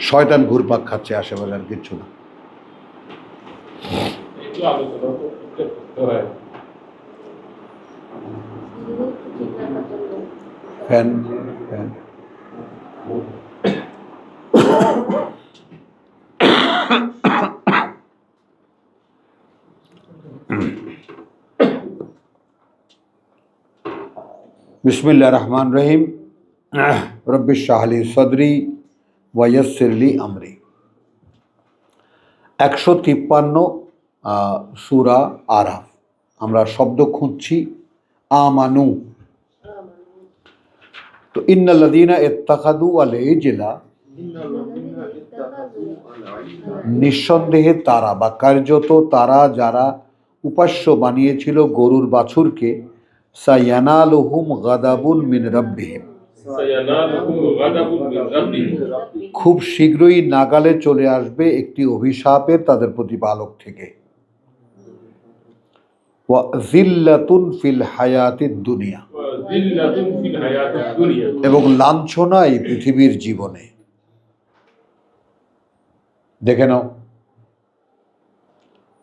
শয়তান ঘুরপাক খাচ্ছে আশেপাশে, আর কিচ্ছু না। ফ্যান ফ্যান বিসমিল্লাহির রহমানির রহিম। রব্বি ইশরাহ লি সাদরি ওয়া ইয়াসসির লি আমরি। 153 সূরা আরাফ। আমরা শব্দ খুঁজছি আমানু। তো ইন্নাল্লাযীনা ইত্তাখাযু আল ইজলা, নিঃসন্দেহে তারা বা কার্যত তারা যারা উপাস্য বানিয়েছিল গরুর বাছুরকে, সায়ানালুহুম গাদাবুন মিন রাব্বিহিম, খুব শীঘ্রই নাগালে চলে আসবে একটি অভিশাপের তাদের প্রতিপালক থেকে। ওয়া যিল্লাতুন ফিল হায়াতিদ দুনিয়া, এবং লাঞ্ছনা এই পৃথিবীর জীবনে। দেখে নাও,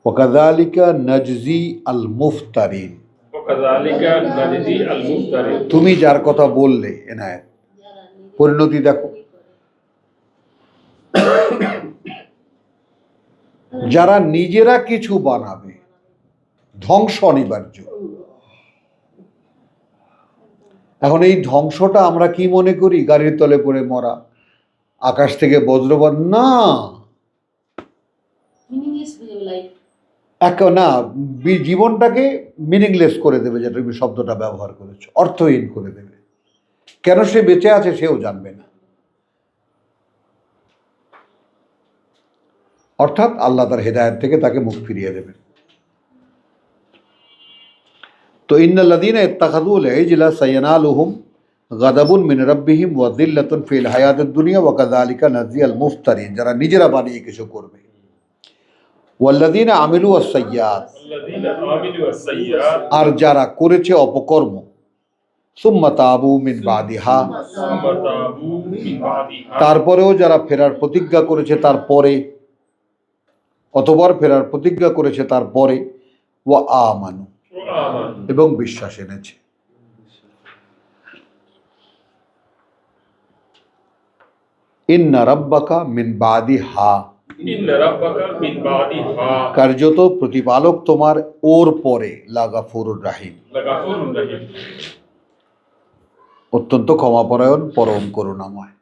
ওয়াকাযালিকা নাজজি আল মুফতারিন, তুমি যার কথা বললে এনায়েত, পরিণতি দেখো। যারা নিজেরা কিছু বানাবে, ধ্বংস অনিবার্য। এখন এই ধ্বংসটা আমরা কি মনে করি? গাড়ির তলে পড়ে মরা, আকাশ থেকে বজ্রপাত, না না, জীবনটাকে মিনিংলেস করে দেবে, যেটা তুমি শব্দটা ব্যবহার করেছো, অর্থহীন করে দেবে। কেন সে বেঁচে আছে সেও জানবে না। অর্থাৎ আল্লাহ তার হেদায়েত থেকে তাকে মুখ ফিরিয়ে দেবেন। তো ইন্নাল্লাযীনা ইত্তাখাযু আল ইজলা সায়ানালুহুম গাদাবুন মিন রাব্বিহিম ওয়া যিল্লাতুন ফিল হায়াতিদ দুনিয়া ওয়া কাযালিকা নাজজি আল মুফতারিন, যারা নিজেরা বানিয়ে কিছু করবে। ওয়াল্লাযীনা আমিলু আস-সাইয়্যাত, আর যারা করেছে অপকর্ম, সুম্মা তাবু মিন বাদিহা, তারপরেও যারা ফেরার প্রতিজ্ঞা করেছে তারপরে, অতঃপর ফেরার প্রতিজ্ঞা করেছে তারপরে, ওয়া আমানু, এবং বিশ্বাস এনেছে। ইন্না রাব্বাকা মিন বাদিহা, কার্যত প্রতিপালক তোমার ওর পরে, লাগাফুরুর রাহিম, অত্যন্ত ক্ষমাপরায়ণ, পরম করুণাময়।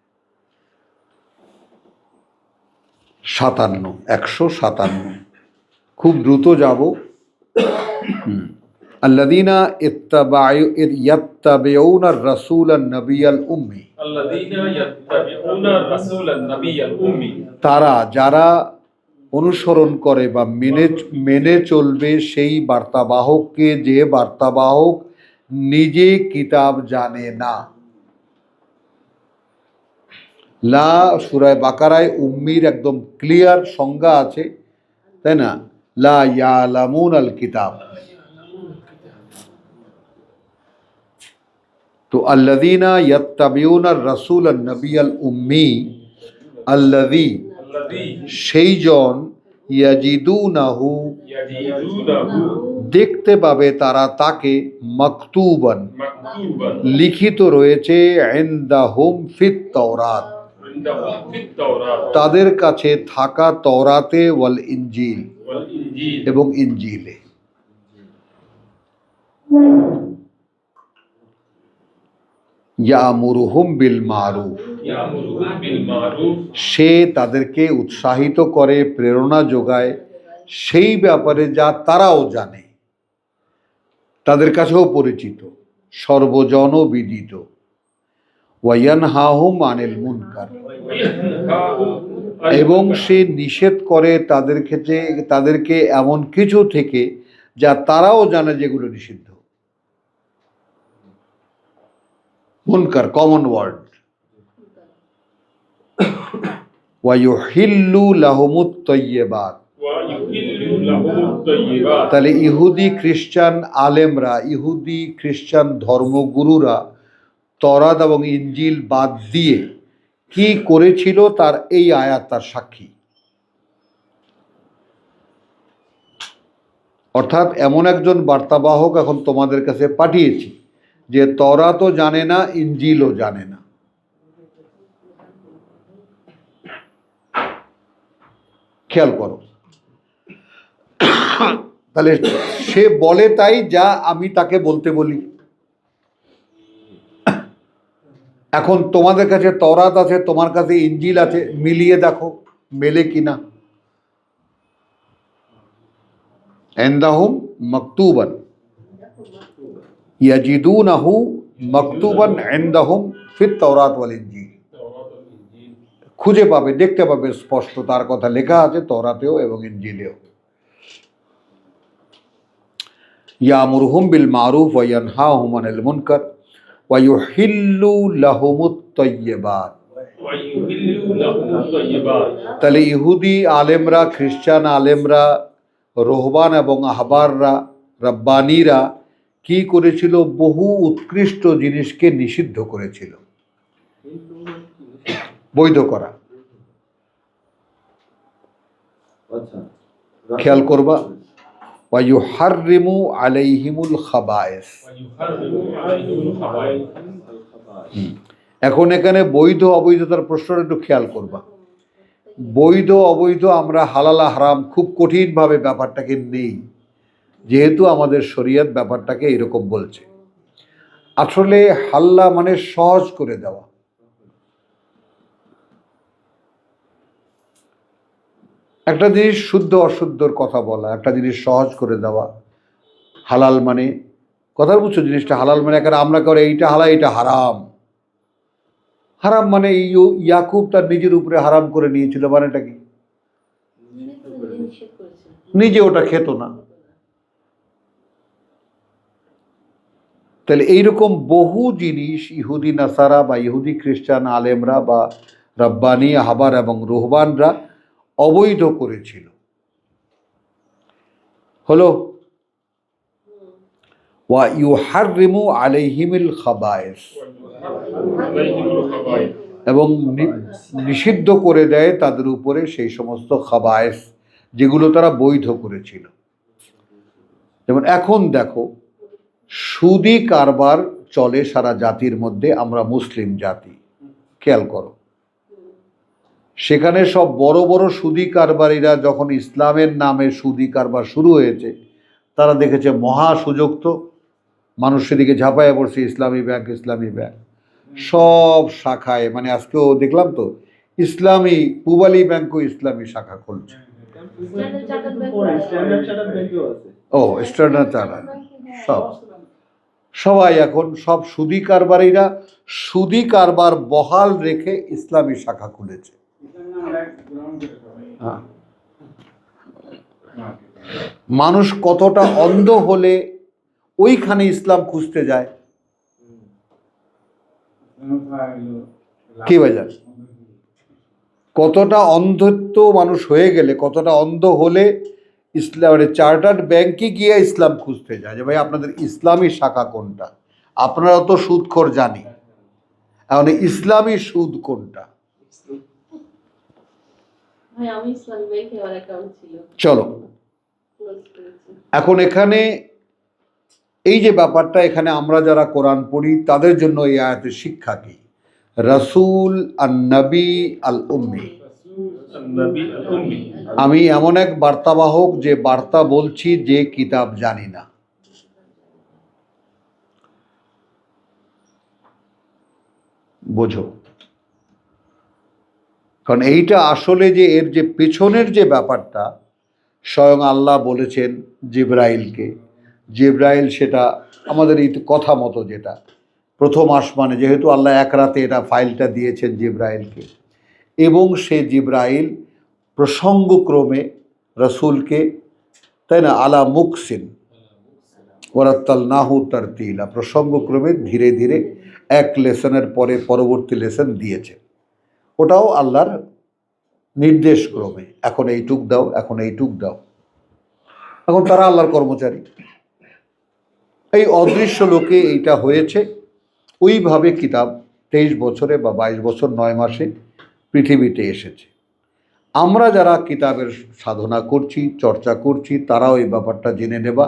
157, খুব দ্রুত যাব। আল্লাযীনা ইয়াত্তাবিউনা আর-রাসূলান নাবিয়াল উম্মি, তারা যারা অনুসরণ করে বা মেনে চলবে সেই বার্তাবাহককে, যে বার্তাবাহক নিজে কিতাব জানে না। লা সূরা বাকারায় উম্মির একদম ক্লিয়ার সংজ্ঞা আছে, তাই না? লা ইয়ালামুন আল কিতাব। তো আল্লাযীনা ইয়াত্তাবিউনা আর-রাসূলান নাবিয়াল উম্মি, আল্লাযী, সেই জন, ইয়াজিদুনাহু, দেখতে পাবে তারা তাকে, মাকতুবান, লিখিত রয়েছে, ইনদাহুম ফিত তাওরাত, তাদের কাছে থাকা তওরাতে, ওয়াল ইনজিল, এবং ইনজিলে। ইয়ামুরুহুম বিল মারুফ, সে তাদেরকে উৎসাহিত করে, প্রেরণা যোগায় সেই ব্যাপারে যা তারাও জানে, তাদের কাছেও পরিচিত, সর্বজন বিদিত। ওয়ায়ানহাহুম আনিল মুনকার, এবং সে নিষেধ করে তাদেরকে এমন কিছু থেকে যা তারাও জানে যেগুলো নিষিদ্ধ। মুনকার কমন ওয়ার্ড। ওয়ায়ুহিল্লু লাহুমুত তাইয়্যিবাত, তাহলে ইহুদি খ্রিস্টান আলেমরা, ইহুদি খ্রিস্টান ধর্মগুরুরা তওরাত এবং ইনজিল বাদ দিয়ে কি করেছিল তার এই আয়াত তার সাক্ষী। অর্থাৎ এমন একজন বার্তাবাহক এখন তোমাদের কাছে পাঠিয়েছি যে তওরাতও জানে না, ইনজিলও জানে না। খেয়াল করো, তাহলে সে বলে তাই যা আমি তাকে বলতে বলি। এখন তোমাদের কাছে তওরাত আছে, তোমার কাছে ইনজিল আছে, মিলিয়ে দেখো মেলে কিনা। ইনদাহুম মাকতুবান ইয়াজিদুনাহু মাকতুবান ইনদাহুম ফিত তাওরাত ওয়াল ইনজিল। খুঁজে পাবে, দেখতে পাবে স্পষ্ট তার কথা লেখা আছে তওরাতেও এবং ইনজিলেও। ইয়ামুরুহুম বিল মারুফ ওয়া ইয়ানহাহুম আনিল মুনকার ওয়া ইউহিল্লু লাহুমুত তাইয়্যিবাত। তাহলে ইহুদি আলেমরা, খ্রিস্টান আলেমরা, রোহবান এবং আহবাররা, রব্বানিরা কি করেছিল? বহু উৎকৃষ্ট জিনিসকে নিষিদ্ধ করেছিল, বৈধ করা। খেয়াল করবা, ওয়া ইউহাররিমু আলাইহিমুল খাবায়েস। এখন এখানে বৈধ অবৈধতার প্রশ্নটা একটু খেয়াল করবা। বৈধ অবৈধ আমরা হালাল হারাম খুব কঠিনভাবে ব্যাপারটাকে নেই, যেহেতু আমাদের শরীয়ত ব্যাপারটাকে এরকম বলছে। আসলে হাল্লা মানে সহজ করে দেওয়া। একটা জিনিস শুদ্ধ অশুদ্ধর কথা বলা, একটা জিনিস সহজ করে দেওয়া। হালাল মানে, কথা বুঝছো জিনিসটা? হালাল মানে এখানে আমরা করে এইটা হালাল এইটা হারাম। হারাম মানে ইয়াকুব তার নিজের উপরে হারাম করে নিয়েছিল, মানেটা কি? নিজে ওটা খেত না। তাহলে এইরকম বহু জিনিস ইহুদি নাসারা বা ইহুদি খ্রিস্টান আলেমরা বা রব্বানি আহবার এবং রুহবানরা অবৈধ করেছিল। হলো ওয়া ইউহাররিমু আলাইহিমিল খাবায়েস, এবং নিষিদ্ধ করে দেয় তাদের উপরে সেই সমস্ত খাবায়েস যেগুলো তারা বৈধ করেছিল। যেমন এখন দেখো, সুদি কারবার চলে সারা জাতির মধ্যে, আমরা মুসলিম জাতি। খেয়াল করো, সেখানে সব বড় বড় সুদি কারবারিরা যখন ইসলামের নামে সুদি কারবার শুরু হয়েছে, তারা দেখেছে মহা সুযোগ, তো মানুষ সেদিকে ঝাঁপাইয়া পড়ছে। ইসলামী ব্যাংক, ইসলামী ব্যাংক সব শাখায়, মানে আজকেও দেখলাম তো ইসলামী পূবালী ব্যাংকও ইসলামী শাখা খুলছে। ও স্ট্যান্ডার্ড চার্টার্ড, সবাই এখন সব সুদি কারবারিরা সুদি কারবার বহাল রেখে ইসলামী শাখা খুলেছে। মানুষ কতটা অন্ধ হলে ওইখানে ইসলাম খুঁজতে যায়, কি বাজার? কতটা অন্ধত্ব মানুষ হয়ে গেলে, কতটা অন্ধ হলে ইসলামের চার্টার্ড ব্যাংকে গিয়ে ইসলাম খুঁজতে যায় যে ভাই আপনাদের ইসলামী শাখা কোনটা। আপনারা তো সুদখোর জানি, এখন ইসলামী সুদ কোনটা? চলো এখন এখানে এই যে ব্যাপারটা, এখানে আমরা যারা কোরআন পড়ি তাদের জন্য এই আয়াতের শিক্ষা কি? রাসূল আন নবী আল উম্মি, আমি এমন এক বার্তাবাহক যে বার্তা বলছি যে কিতাব জানি না। বোঝো, কারণ এইটা আসলে যে এর যে পেছনের যে ব্যাপারটা, স্বয়ং আল্লাহ বলেছেন জিবরাইলকে। জিবরাইল সেটা আমাদের এই কথা মতো যেটা প্রথম আসমানে, যেহেতু আল্লাহ এক রাতে এটা ফাইলটা দিয়েছেন জিবরাইলকে, এবং সে জিবরাইল প্রসঙ্গক্রমে রসুলকে, তাই না, আলা মুকসিন ওয়ারাত্তালনাহু তারতিলা, প্রসঙ্গক্রমে ধীরে ধীরে এক লেসনের পরে পরবর্তী লেসন দিয়েছে। ওটাও আল্লাহর নির্দেশ ক্রমে, এখন এইটুক দাও, এখন এইটুক দাও। এখন তারা আল্লাহর কর্মচারী, এই অদৃশ্য লোকে এইটা হয়েছে, ওইভাবে কিতাব 23 বছরে বা 22 বছর 9 মাসে পৃথিবীতে এসেছে। আমরা যারা কিতাবের সাধনা করছি, চর্চা করছি, তারাও এই ব্যাপারটা জেনে নেবা।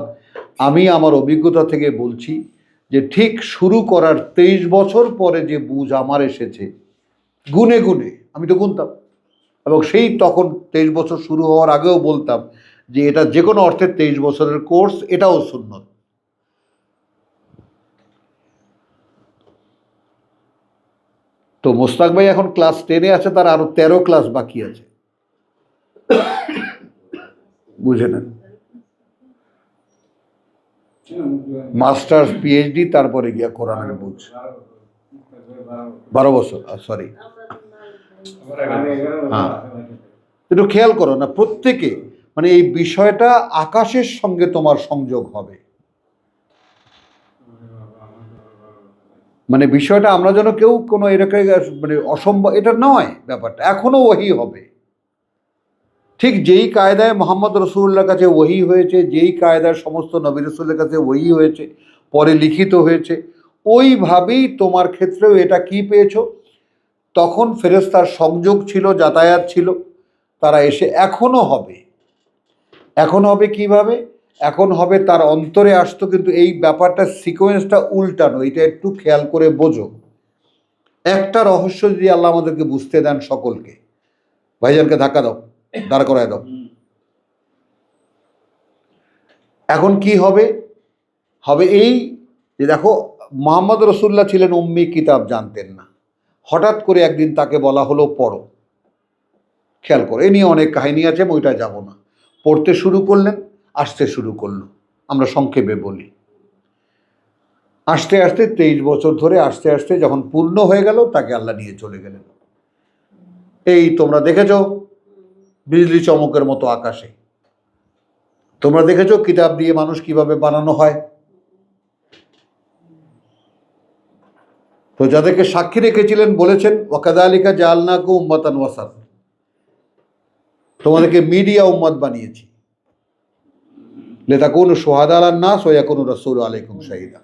আমি আমার অভিজ্ঞতা থেকে বলছি যে ঠিক শুরু করার 23 বছর পরে যে বুঝ আমার এসেছে, গুনে গুনে আমি তো গুনতাম, এবং সেই তখন 23 বছর শুরু হওয়ার আগেও বলতাম যে এটা যে কোনো অর্থে 23 বছরের কোর্স, এটাও সুন্নত। তো মোস্তাক ভাই এখন ক্লাস 10-এ আছে, তার আরো 13 ক্লাস বাকি আছে, বুঝে নেন। মাস্টার্স, পিএইচডি, তারপরে গিয়া কোরআনের বুঝ। 12 বছর, সরি। হ্যাঁ, একটু খেয়াল করো না প্রত্যেকে, মানে এই বিষয়টা আকাশের সঙ্গে তোমার সংযোগ হবে। মানে বিষয়টা আমরা যেন কেউ কোনো এরকম মানে অসম্ভব, এটা নয় ব্যাপারটা, এখনো ওহী হবে। ঠিক যেই কায়দায় মোহাম্মদ রসুল্লাহর কাছে ওহী হয়েছে, যেই কায়দায় সমস্ত নবী রসুলের কাছে ওহী হয়েছে, পরে লিখিত হয়েছে, ওইভাবেই তোমার ক্ষেত্রেও এটা কি পেয়েছো, তখন ফেরেশতার সংযোগ ছিল, যাতায়াত ছিল, তারা এসে এখনো হবে। এখন হবে কিভাবে? এখন হবে তার অন্তরে আসতো, কিন্তু এই ব্যাপারটা সিকোয়েন্সটা উল্টানো, এটা একটু খেয়াল করে বোঝো। একটা রহস্য যদি আল্লাহ আমাদেরকে বুঝতে দেন সকলকে, ভাইজানকে ধাক্কা দাও, দাঁড় করায় দাও। এখন কি হবে? হবে এই যে দেখো, মোহাম্মদ রসুল্লাহ ছিলেন উম্মি, কিতাব জানতেন না। হঠাৎ করে একদিন তাকে বলা হলো পড়ো। খেয়াল করো, এ নিয়ে অনেক কাহিনী আছে, ওইটা যাব না। পড়তে শুরু করলেন, আসতে শুরু করলো। আমরা সংক্ষেপে বলি, আস্তে আস্তে 23 বছর ধরে আস্তে আস্তে যখন পূর্ণ হয়ে গেল, তাকে আল্লাহ নিয়ে চলে গেলেন। এই তোমরা দেখেছো বিজলি চমকের মতো আকাশে, তোমরা দেখেছো কিতাব দিয়ে মানুষ কিভাবে বানানো হয়। তো যাদেরকে সাক্ষী রেখেছিলেন বলেছেন ওয়াকাযালিকা জাআলনাকুম উম্মাতান ওয়াসাত, তোমাদেরকে মিডিয়া উম্মত বানিয়েছি, লিতাকুনু শুহাদা আলান নাস ওয়া ইয়াকুনু রাসূলু আলাইকুম শাহিদা।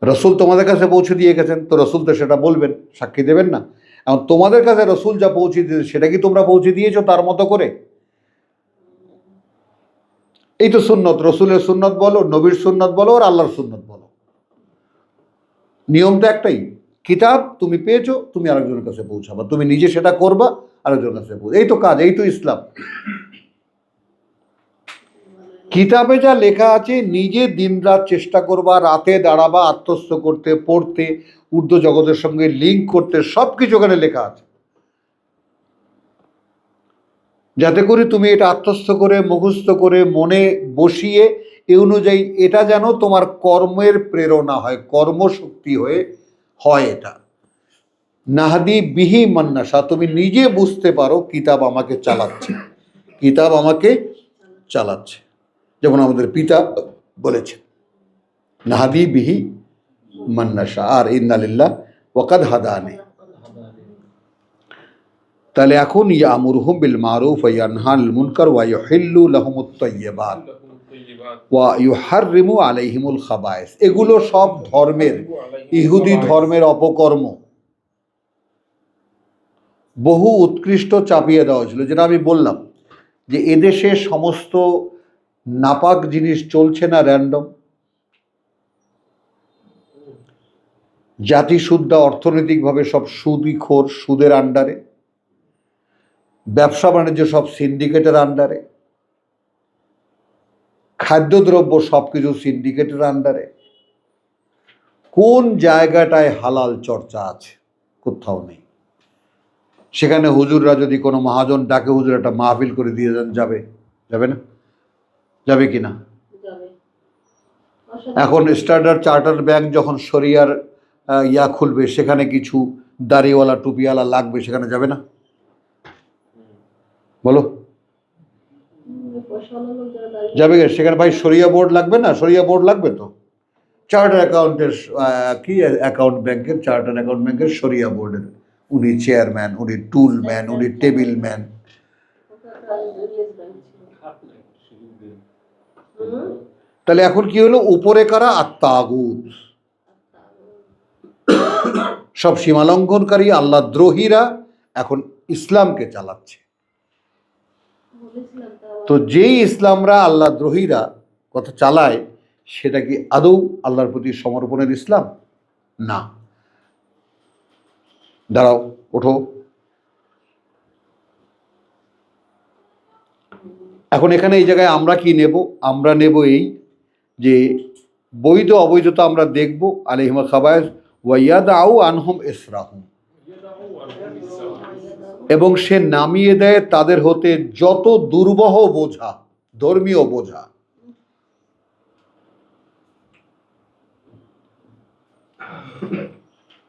রসুল তোমাদের কাছে পৌঁছে দিয়ে গেছেন, তো রসুল তো সেটা বলবেন, সাক্ষী দেবেন না? এখন তোমাদের কাছে রসুল যা পৌঁছে দিয়েছে সেটা কি তোমরা পৌঁছে দিয়েছো তার মতো করে? এই তো সুন্নত, রসুলের সুন্নত বলো, নবীর সুন্নত বলো, আর আল্লাহর সুন্নত বলো, নিয়ম তো একটাই। কিতাব তুমি পেয়েছো, তুমি আরেকজনের কাছে পৌঁছাবা, তুমি নিজে সেটা করবা, আরেকজনের কাছে পৌঁছ, এই তো কাজ, এই তো ইসলাম। কিতাবে যা লেখা আছে, নিজে দিনরাত চেষ্টা করবা, রাতে দাঁড়াবা, আত্মস্থ করতে, পড়তে, ঊর্ধ্ব জগতের সঙ্গে লিঙ্ক করতে, সব কিছু ওখানে লেখা আছে, যাতে করে তুমি এটা আত্মস্থ করে, মুখস্থ করে, মনে বসিয়ে এই অনুযায়ী এটা যেন তোমার কর্মের প্রেরণা হয়, কর্মশক্তি হয়ে হয়। এটা নাহাদি বিহি মান্নাসা, তুমি নিজে বুঝতে পারো কিতাব আমাকে চালাচ্ছে, কিতাব আমাকে চালাচ্ছে। যেমন আমাদের পিতা বলেছেন নাহাদি বিহি মান্নাসা, আর ইন্নালিল্লাহ ওয়াকাদ হাদানি। তাহলে এখন ইয়ামুরুহুম বিল মারুফ ওয়া ইয়ানহা আনিল মুনকার ওয়া ইউহিল্লু লাহুমুত তাইয়্যিবাত ওয়া ইউহাররিমু আলাইহিমুল খাবায়েস, এগুলো সব ধর্মের, ইহুদি ধর্মের অপকর্ম, বহু উৎকৃষ্ট চাপিয়ে দেওয়া হয়েছিল। যেটা আমি বললাম যে এদেশে সমস্ত নাপাক জিনিস চলছে না র্যান্ডম, জাতিসুদ্ধা অর্থনৈতিকভাবে সব সুদখোর, সুদের আন্ডারে, ব্যবসা বাণিজ্য সব সিন্ডিকেটের আন্ডারে, খাদ্যদ্রব্য সব কিছু সিন্ডিকেটের আন্ডারে। কোন জায়গাটায় হালাল চর্চা আছে? কোথাও নেই। সেখানে হুজুররা যদি কোনো মহাজন ডাকে, হুজুর একটা মাহফিল করে দিয়ে যান, যাবে? যাবে না? যাবে কি না? এখন স্ট্যান্ডার্ড চার্টার্ড ব্যাংক যখন শরিয়ার ইয়া খুলবে, সেখানে কিছু দাড়িওয়ালা টুপিওয়ালা লাগবে, সেখানে যাবে না? বলো, যাবে? সেখানে ভাই শরিয়া বোর্ড লাগবে না? শরিয়া বোর্ড লাগবে তো। চার্টার অ্যাকাউন্টের কি অ্যাকাউন্ট ব্যাংকের, চার্টার অ্যাকাউন্ট ব্যাংকের শরিয়া বোর্ডের উনি চেয়ারম্যান, উনি টুল ম্যান, উনি টেবিল ম্যান। তাহলে এখন কি হলো? উপরে কারা? আত্মাগুত। সব সীমালঙ্ঘনকারী আল্লাহ দ্রোহীরা এখন ইসলামকে চালাচ্ছে। তো যেই ইসলামরা আল্লাহ দ্রোহীরা কথা চালায়, সেটা কি আদৌ আল্লাহর প্রতি সমর্পণের ইসলাম? না। দাঁড়াও, ওঠো। এখন এখানে এই জায়গায় আমরা কি নেব? আমরা নেব এই যে বৈধ অবৈধতা আমরা দেখব, আলাইহিমা খাবায়েস ওয়াইয়াদাউ আনহুম ইসরাহুম, এবং সে নামিয়ে দেয় তাদের হতে যত দুর্বহ বোঝা, ধর্মীয় বোঝা।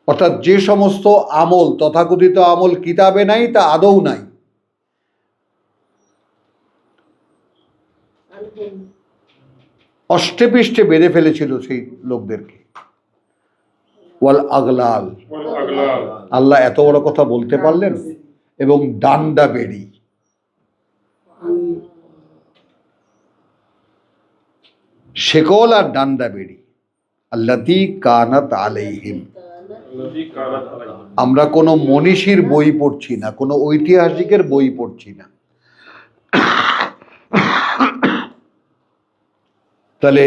অর্থাৎ যে সমস্ত আমল, তথাকথিত আমল কিতাবে নাই, তা আদৌ নাই। অষ্টে পৃষ্ঠে বেঁধে ফেলেছিল সেই লোকদেরকে। ওয়াল আগলাল, আল্লাহ এত বড় কথা বলতে পারলেন। এবং ডান্ডা বেড়ি, শেকল আর ডান্ডা বেড়ি। আল্লাতী কানাত আলাইহিম। আমরা কোনো মনীষীর বই পড়ছি না, কোনো ঐতিহাসিকের বই পড়ছি না। তাহলে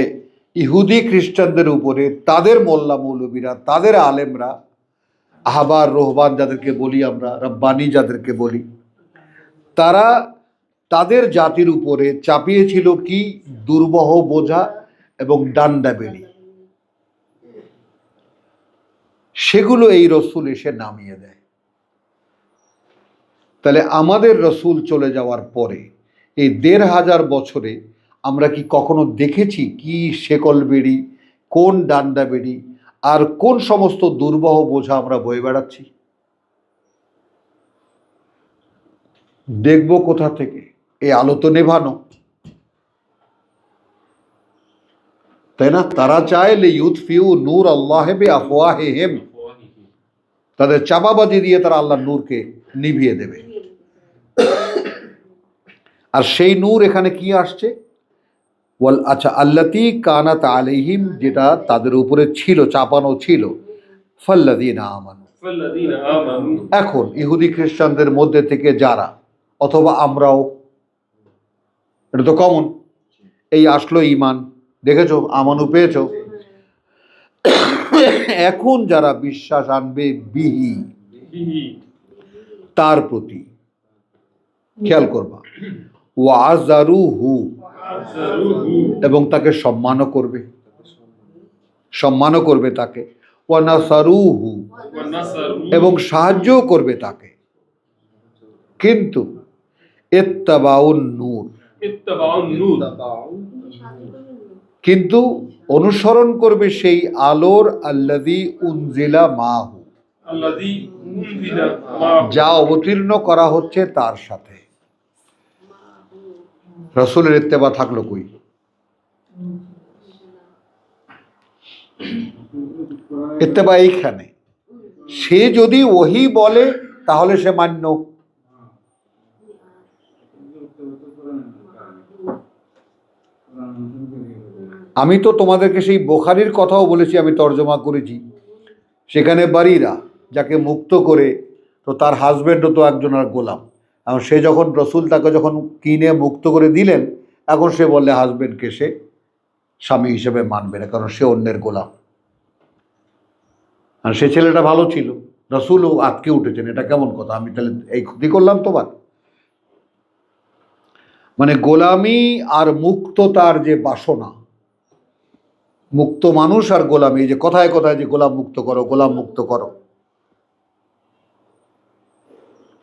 ইহুদি খ্রিস্টানদের উপরে তাদের মোল্লা মৌলবীরা, তাদের আলেমরা, আহবার রোহবান যাদেরকে বলি আমরা, রব্বানি যাদেরকে বলি, তারা তাদের জাতির উপরে চাপিয়েছিল কি? দুর্বহ বোঝা এবং ডান্ডা বেড়ি। সেগুলো এই রসুল এসে নামিয়ে দেয়। তাহলে আমাদের রসুল চলে যাওয়ার পরে এই ১৫০০ বছরে আমরা কি কখনো দেখেছি কি শেকল বেড়ি, কোন ডান্ডা বেড়ি, আর কোন সমস্ত দুর্বহ বোঝা আমরা বয়ে বেড়াচ্ছি? দেখব কোথা থেকে? এই আলো তো নেভানো, তাই না? তারা চায় লিইউতফিউ নূর আল্লাহি বিআফওয়াহিহিম, তাদের চাপাবাজি দিয়ে তারা আল্লাহর নূরকে নিভিয়ে দেবে। আর সেই নূর এখানে কি আসছে? ওয়াল আচ্ছা, আল্লাতী কানাত আলাইহিম, যেটা তাদের উপরে ছিল, চাপানো ছিল। ফাল্লাযীনা আমানু, এখন ইহুদি খ্রিস্টানদের মধ্যে থেকে যারা, অথবা আমরাও, এটা তো কমন, এই আসলো ঈমান, দেখেছো, আমানু পেয়েছো। এখন যারা বিশ্বাস আনবে বিহি, তার প্রতি, খেয়াল করবা, ওয়াজারুহু, এবং তাকে সম্মানও করবে, সম্মানও করবে তাকে, ওয়ানাসারুহু, এবং সাহায্যও করবে তাকে। কিন্তু ইত্তাবাউন নূর, কিন্তু অনুসরণ করবে সেই আলোর, আল্লাযী উনজিলা মাহু, যা অবতীর্ণ করা হচ্ছে তার সাথে। রসুলের ইত্তেবা থাকলো কই? ইত্তেবা এইখানে। সে যদি ওহী বলে তাহলে সে মান্য। আমি তো তোমাদেরকে সেই বুখারীর কথাও বলেছি, আমি তর্জমা করেছি। সেখানে বারীরা, যাকে মুক্ত করে, তো তার হাজবেন্ডও তো একজন আর গোলাম। এখন সে যখন রসুল তাকে যখন কিনে মুক্ত করে দিলেন, এখন সে বললে হাজবেন্ডকে সে স্বামী হিসেবে মানবে না, কারণ সে অন্যের গোলাম। আর সে ছেলেটা ভালো ছিল, রসুলও আটকে উঠেছেন, এটা কেমন কথা? আমি তাহলে এই ক্ষতি করলাম তোমার? মানে গোলামি আর মুক্ততার যে বাসনা, মুক্ত মানুষ আর গোলামি, এই যে কথায় কথায় যে গোলাম মুক্ত করো, গোলাম মুক্ত করো,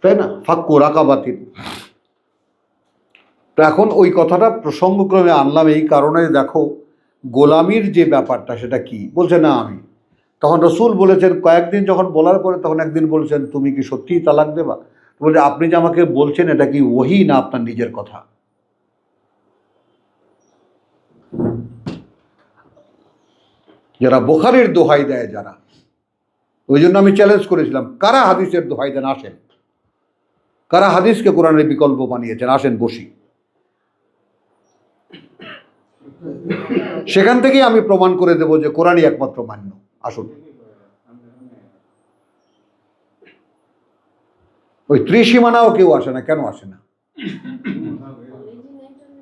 তাই না? ফাক্কু রাকাবাতিন। তো এখন ওই কথাটা প্রসঙ্গক্রমে আনলাম এই কারণে, দেখো গোলামির যে ব্যাপারটা সেটা কি বলছে না আমি। তখন রসুল বলেছেন, কয়েকদিন যখন বলার পরে তখন একদিন বলছেন, তুমি কি সত্যিই তালাক দেবা? বলছে, আপনি যে আমাকে বলছেন এটা কি ওহী না আপনার নিজের কথা? যারা বুখারীর দোহাই দেয়, যারা, ওই জন্য আমি চ্যালেঞ্জ করেছিলাম, কারা হাদিসের দোহাই দেন আসেন, কারা হাদিসকে কোরআনের বিকল্প বানিয়েছেন, আসেন বসি। সেখান থেকেই আমি প্রমাণ করে দেব যে কোরআনই একমাত্র মান্য। আসুন। ওই ত্রিসীমানাও কেউ আসে না। কেন আসে না?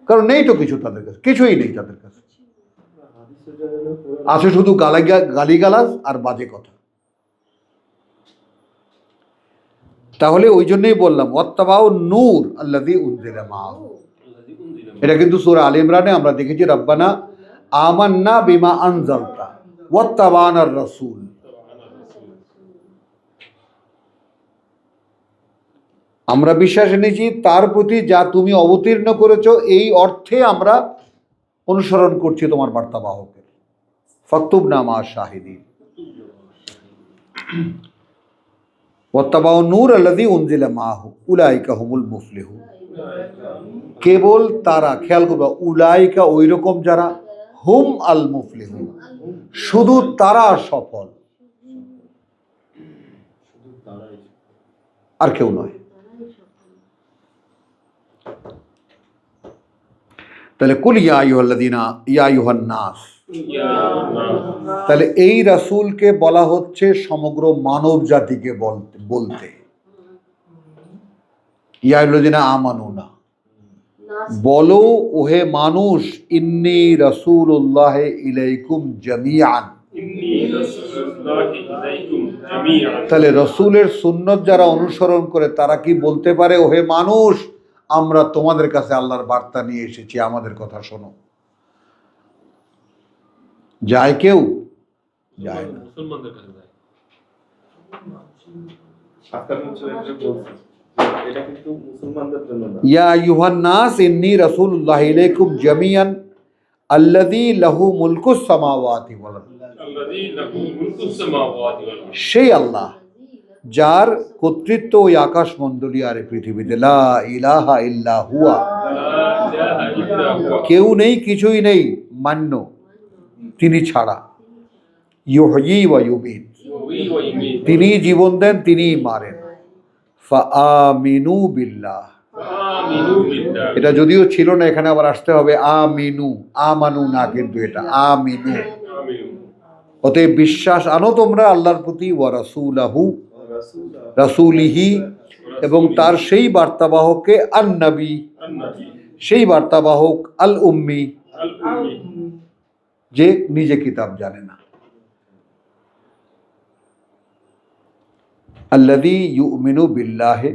কারণ নেই তো কিছু তাদের কাছে, কিছুই নেই তাদের কাছে। আছে শুধু গালিগালাজ আর বাজে কথা। তাহলে ওই জন্যই বললাম ওয়াত্তাবাউ নূর আল্লাযী উনজিলা মাআহু। এটা কিন্তু সূরা আলে ইমরানে আমরা দেখেছি, রব্বানা আমান্না বিমা আনজালতা ওয়াত্তাবানার রাসূল। আমরা বিশ্বাস এনেছি তার প্রতি যা তুমি অবতীর্ণ করেছো, এই অর্থে আমরা অনুসরণ করছি তোমার বার্তাবাহকের। ফাকতুবনা মা শাহিদিন। ওয়াত্তাবাউ নূর আল্লাযী উনজিলা মাআহু উলাইকা হুমুল মুফলিহুন। কেবল তারা, খেয়াল করবা, উলাইকা ওই রকম যারা, হুম আল মুফলিহুন শুধু তারা সফল, আর কেউ নয়। তাহলে কুল ইয়া আইয়ুহাল্লাযীনা ইয়া আইয়ুহান নাস, তাহলে এই রাসূলকে বলা হচ্ছে সমগ্র মানব জাতিকে বলতে। ইয়া আইয়ুহাল্লাযীনা আমানু না, বলো ওহে মানুষ, ইন্নী রাসূলুল্লাহ ইলাইকুম জামিআন। তাহলে রসুলের সুন্নত যারা অনুসরণ করে তারা কি বলতে পারে ওহে মানুষ আমরা তোমাদের কাছে আল্লাহর বার্তা নিয়ে এসেছি, আমাদের কথা শোনো? যায় কেউ? যায় না। ইয়া আইয়ুহান নাস ইন্নী রাসূলুল্লাহ ইলাইকুম জামিআন আল্লাযী লাহু মুলকুস সামাওয়াতি ওয়াল আরদ। সেই আল্লাহ যার কর্তৃত্ব ওই আকাশ মণ্ডলী আর পৃথিবীতে। লা ইলাহা ইল্লা হুয়া, কেউ নেই, কিছুই নেই মান্য তিনি ছাড়া। ইউহয়ী ওয়া ইউমীত, তিনি জীবন দেন, তিনিই মারেন। ফাআমিনু বিল্লাহ, এটা যদিও ছিল না, এখানে আবার আসতে হবে আমিনু, আমানু না, কিন্তু এটা আমিনু। অতএব বিশ্বাস আনো তোমরা আল্লাহর প্রতি, ওয়া রাসূলাহু, রাসূলিহি, এবং তার সেই বার্তাবাহকে, আন-নবী, সেই বার্তাবাহক, আল উম্মি, যে নিজে কিতাব জানে না। আল্লাযী ইউমিনু বিল্লাহি,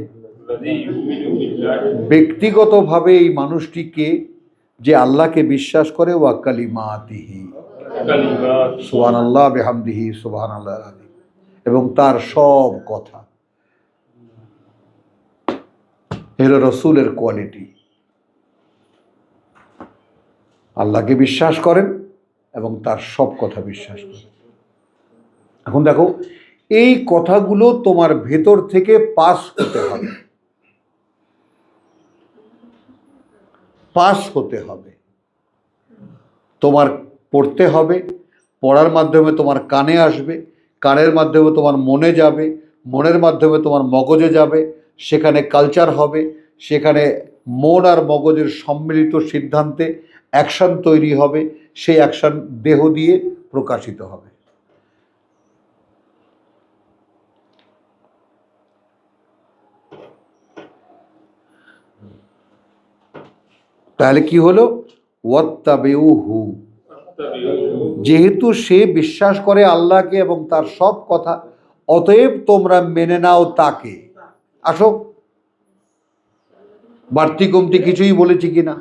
ব্যক্তিগতভাবে এই মানুষটিকে যে আল্লাহকে বিশ্বাস করে, ওয়া কালিমাতিহি, সুবহানাল্লাহ বিহামদিহি সুবহানাল্লাহিল আযীম, এবং তার সব কথা। এর রাসূলের কোয়ালিটি, আল্লাহকে বিশ্বাস করেন এবং তার সব কথা বিশ্বাস করেন। এখন দেখো, এই কথাগুলো তোমার ভেতর থেকে পাস হতে হবে, পাস হতে হবে। তোমার পড়তে হবে, পড়ার মাধ্যমে তোমার কানে আসবে, কানের মাধ্যমে তোমার মনে যাবে, মনের মাধ্যমে তোমার মগজে যাবে, সেখানে কালচার হবে, সেখানে মন আর মগজের সম্মিলিত সিদ্ধান্তে অ্যাকশন তৈরি হবে, সেই অ্যাকশন দেহ দিয়ে প্রকাশিত হবে। তাহলে কি হলো? ওয়াত্তাবিউহু, যেহেতু সে বিশ্বাস করে আল্লাহকে এবং তার সব কথা, অতএব তোমরা মেনে নাও তাকে। আসো, বাড়তি কমতি কিছুই বলেছি কিনা?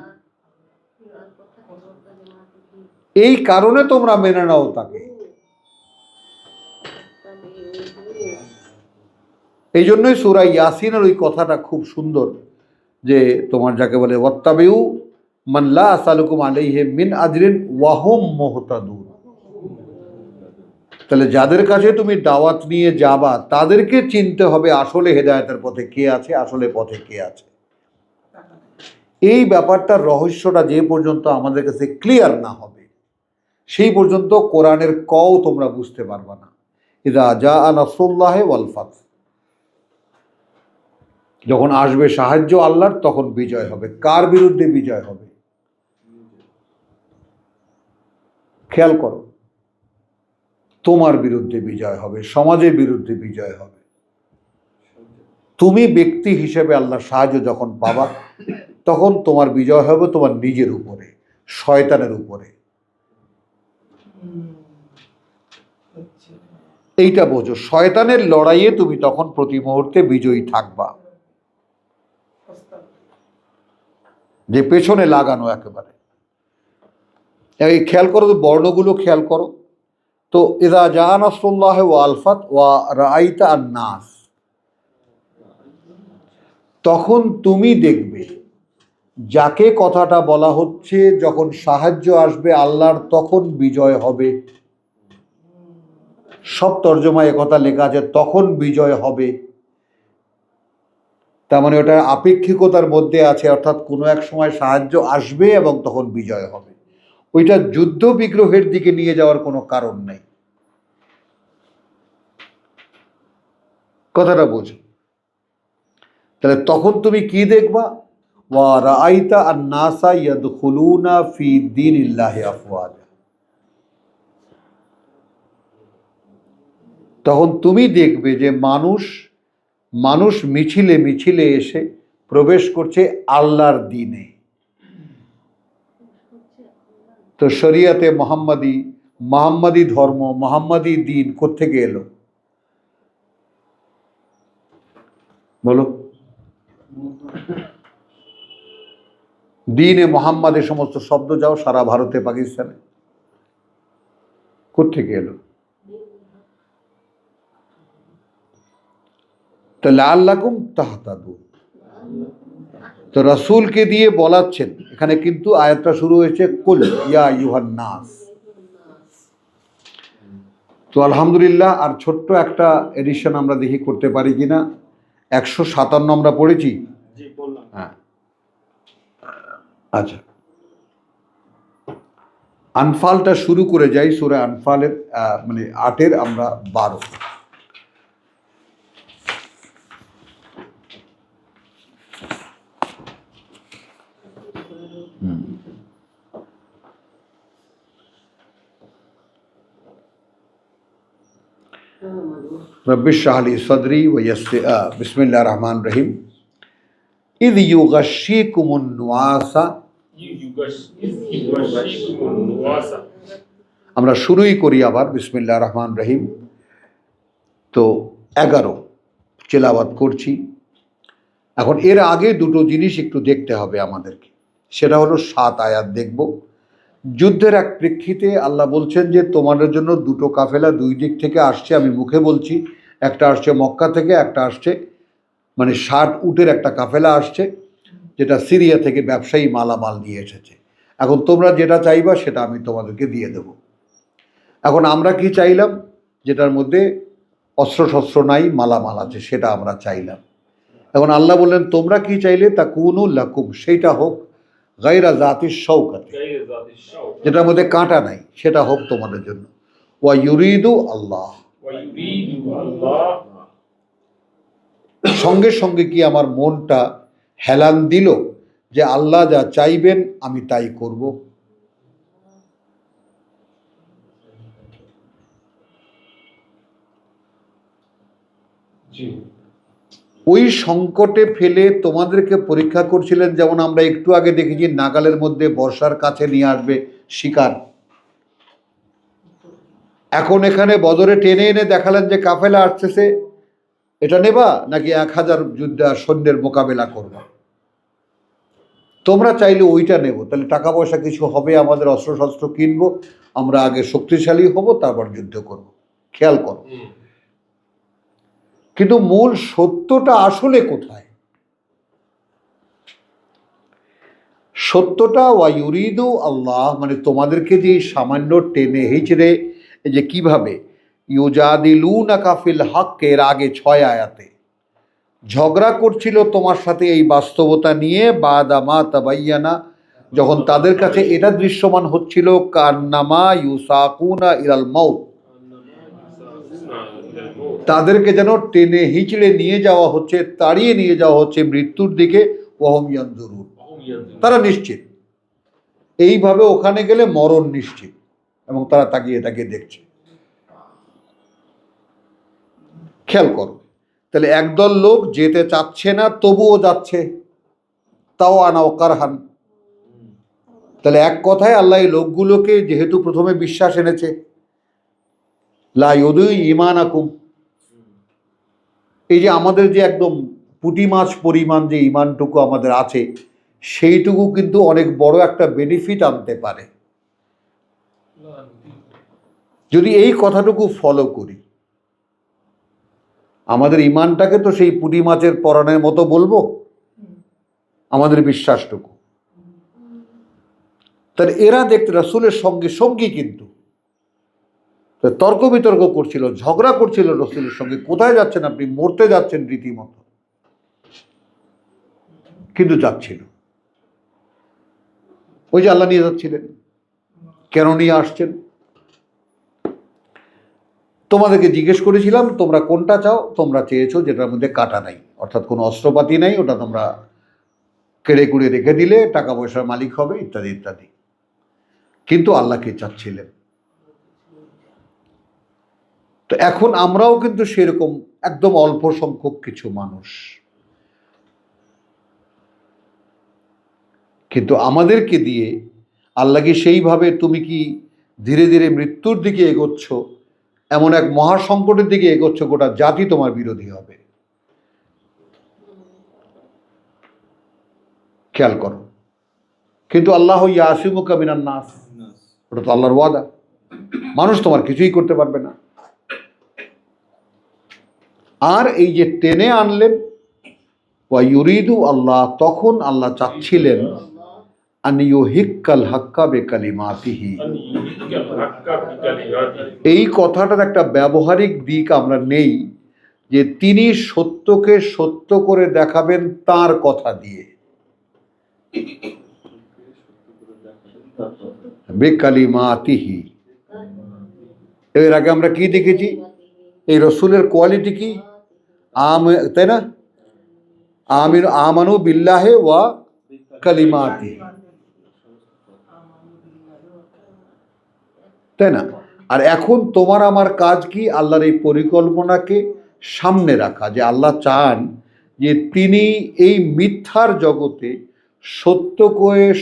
এই কারণে তোমরা মেনে নাও তাকে। এই জন্যই সূরা ইয়াসিনের ওই কথাটা খুব সুন্দর, যে তোমার যাকে বলে ওয়াত্তাবিউ মান লা আসালুকুম আলাইহি মিন আজরিন ওয়া হুম মুহতাদুন। তাহলে যাদের কাছে তুমি দাওয়াত নিয়ে যাবা তাদেরকে চিনতে হবে আসলে হেদায়েতের পথে কে আছে, আসলে পথে কে আছে। এই ব্যাপারটার রহস্যটা যে পর্যন্ত আমাদের কাছে ক্লিয়ার না হবে, সেই পর্যন্ত কোরআনের কও তোমরা বুঝতে পারবা না। ইযা জাআ নাসরুল্লাহি ওয়াল ফাত, যখন আসবে সাহায্য আল্লাহর, তখন বিজয় হবে। কার বিরুদ্ধে বিজয় হবে? খেয়াল করো, তোমার বিরুদ্ধে বিজয় হবে, সমাজের বিরুদ্ধে বিজয় হবে। তুমি ব্যক্তি হিসেবে আল্লাহর সাহায্য যখন পাবা, তখন তোমার বিজয় হবে তোমার নিজের উপরে, শয়তানের উপরে। এইটা বোঝো, শয়তানের লড়াইয়ে তুমি তখন প্রতি মুহূর্তে বিজয়ী থাকবা, যে পেছনে লাগানো একেবারে। এই খেয়াল করো, বর্ণগুলো খেয়াল করো তো, ইযা জাআ নাসরুল্লাহি ওয়া আলফাত ওয়া রাআইতা আন-নাস, তখন তুমি দেখবে, যাকে কথাটা বলা হচ্ছে যখন সাহায্য আসবে আল্লাহর তখন বিজয় হবে। সব তর্জমায় একথা লেখা আছে, তখন বিজয় হবে। তার মানে ওটা আপেক্ষিকতার মধ্যে আছে, অর্থাৎ কোনো এক সময় সাহায্য আসবে এবং তখন বিজয় হবে। ওইটা যুদ্ধ বিগ্রহের দিকে নিয়ে যাওয়ার কোনো কারণ নেই। কথাটা বোঝো। তাহলে তখন তুমি কি দেখবা? ওয়া রাআইতা আন-নাসা ইয়াদখুলুনা ফি দীনিল্লাহি আফওয়াজা, তখন তুমি দেখবে যে মানুষ মিছিলে মিছিলে এসে প্রবেশ করছে আল্লাহর দ্বীনে। তো শরিয়াতে মোহাম্মদী ধর্ম, মোহাম্মদী দ্বীন কোত্থেকে এলো বলো? দ্বীনে মোহাম্মদের সমস্ত শব্দ যাও সারা ভারতে, পাকিস্তানে, কোত্থেকে এলো? তো লাআল্লাকুম তাহতাদুন, তো রাসূলকে দিয়ে বলাচ্ছেন এখানে, কিন্তু আয়াতটা শুরু হয়েছে কুল ইয়া আইয়ুহান নাস। তো আলহামদুলিল্লাহ, আর ছোট্ট একটা এডিশন আমরা দেখি করতে পারি কিনা। 157 আমরা পড়েছি। হ্যাঁ, আচ্ছা, আনফালটা শুরু করে যাই। সূরা আনফালের মানে 8-এর আমরা 12। রব্বি ইশরাহ লি সাদরি ওয়া ইয়াসসির বিসমিল্লাহির রহমানির রহিম। ইয ইউগাশশিকুমুন নুআসা, আমরা শুরুই করি আবার বিসমিল্লাহির রহমানির রহিম। তো 11 তেলাওয়াত করছি। এখন এর আগে দুটো জিনিস একটু দেখতে হবে আমাদেরকে, সেটা হলো 7 আয়াত দেখব। যুদ্ধের এক প্রেক্ষিতে আল্লাহ বলছেন যে তোমাদের জন্য দুটো কাফেলা দুই দিক থেকে আসছে, আমি মুখে বলছি। একটা আসছে মক্কা থেকে, একটা আসছে মানে 60 উটের একটা কাফেলা আসছে, যেটা সিরিয়া থেকে ব্যবসায়ী মালামাল নিয়ে এসেছে। এখন তোমরা যেটা চাইবা সেটা আমি তোমাদেরকে দিয়ে দেব। এখন আমরা কি চাইলাম? যেটার মধ্যে অস্ত্রশস্ত্র নাই, মালামাল আছে, সেটা আমরা চাইলাম। এখন আল্লাহ বললেন তোমরা কি চাইলে? তাকুনু লাকুম, সেইটা হোক গায়রা জাতিস শওকাতি, যেটার মধ্যে কাঁটা নাই, সেটা হোক তোমাদের জন্য। ওয়া ইউরিদু আল্লাহ, সঙ্গে সঙ্গে কি আমার মনটা হেলান দিল যে আল্লাহ যা চাইবেন আমি তাই করব। ওই সংকটে ফেলে তোমাদেরকে পরীক্ষা করছিলেন, যেমন আমরা একটু আগে দেখেছি নাগালের মধ্যে বর্ষার কাছে নিয়ে আসবে শিকার। এখন এখানে বদরে টেনে এনে দেখালেন যে কাফেলা আসতেছে, এটা নেবা নাকি 1000 সৈন্যের মোকাবেলা করবা? তোমরা চাইলে ওইটা নেব, তাহলে টাকা পয়সা কিছু হবে, আমাদের অস্ত্রশস্ত্র কিনবো, আমরা আগে শক্তিশালী হব, তারপর যুদ্ধ করব। খেয়াল করো, কিন্তু মূল সত্যটা আসলে কোথায়? সত্যটা ওয়া ইউরিদু আল্লাহ, মানে তোমাদেরকে যে সামান্য টেনে হিচড়ে, যে কিভাবে ইউজাদিলুনাকা ফিল হক, এর আগে 6 আয়াতে ঝগড়া করছিল তোমার সাথে এই বাস্তবতা নিয়ে, বাদামা তাবাইয়ানা, যখন তাদের কাছে এটা দৃশ্যমান হচ্ছিল, কান্নামা ইউসাকুনা ইলাল মাউত, তাদেরকে যেন টেনে হিচড়ে নিয়ে যাওয়া হচ্ছে, তাড়িয়ে নিয়ে যাওয়া হচ্ছে মৃত্যুর দিকে। ওয়াহুম ইয়ানজুরুন, তারা নিশ্চিত, এইভাবে ওখানে গেলে মরণ নিশ্চিত, এবং তারা তাকিয়ে তাকিয়ে দেখছে। খেয়াল করো, তাহলে একদল লোক যেতে চাচ্ছে না, তবুও যাচ্ছে, তাও আনাও কারহান। তাহলে এক কথায় আল্লাহ এই লোকগুলোকে যেহেতু প্রথমে বিশ্বাস এনেছে, লা ইউদু ঈমানাকুম, এই যে আমাদের যে একদম পুঁটি মাছ পরিমাণ যে ঈমানটুকু আমাদের আছে, সেইটুকু কিন্তু অনেক বড় একটা বেনিফিট আনতে পারে যদি এই কথাটুকু ফলো করি। আমাদের ঈমানটাকে তো সেই পুঁটি মাছের পরাণের মতো বলবো, আমাদের বিশ্বাসটুকু। তাহলে এরা দেখতে রাসূলের সঙ্গে সঙ্গী কিন্তু তর্ক বিতর্ক করছিল, ঝগড়া করছিল রাসূলের সঙ্গে, কোথায় যাচ্ছেন আপনি, মরতে যাচ্ছেন রীতিমতো, কিন্তু যাচ্ছিল। ওই যে আল্লাহ নিয়ে যাচ্ছিলেন, কেন নিয়ে আসছেন? তোমাদেরকে জিজ্ঞেস করেছিলাম তোমরা কোনটা চাও, তোমরা চেয়েছো যেটার মধ্যে কাটা নাই, অর্থাৎ কোনো অস্ত্রপাতি নাই, ওটা তোমরা কেড়ে কুড়ে রেখে দিলে টাকা পয়সার মালিক হবে, ইত্যাদি ইত্যাদি। কিন্তু আল্লাহকে চাচ্ছিলেন। তো এখন আমরাও কিন্তু সেরকম একদম অল্প সংখ্যক কিছু মানুষ, কিন্তু আমাদেরকে দিয়ে আল্লাহকে সেইভাবে তুমি কি ধীরে ধীরে মৃত্যুর দিকে এগোচ্ছ, এমন এক মহাসংকটের দিকে এগোচ্ছ, গোটা জাতি তোমার বিরোধী হবে। খেয়াল করো। কিন্তু আল্লাহ ইয়াসিমুকা মিনান নাস, ওটা তো আল্লাহর ওয়াদা, মানুষ তোমার কিছুই করতে পারবে না। আর এই যে টেনে আনলেন ওয়া ইউরিদু আল্লাহ, তখন আল্লাহ চাচ্ছিলেন আন ইউহিক্কাল হাক্কা বিকালিমাতিহি। এই কথাটার একটা ব্যবহারিক দিক আমরা নেই, যে তিনি সত্যকে সত্য করে দেখাবেন তার কথা দিয়ে, বিকালিমাতিহি। এর আগে আমরা কি দেখেছি, এই রসুলের কোয়ালিটি কি, তাই না, আমানু বিল্লাহে ওয়া কালিমাতি, তাই না? আর এখন তোমার আমার কাজ কি, আল্লাহর এই পরিকল্পনাকে সামনে রাখা, যে আল্লাহ চান যে তিনি এই মিথ্যার জগতে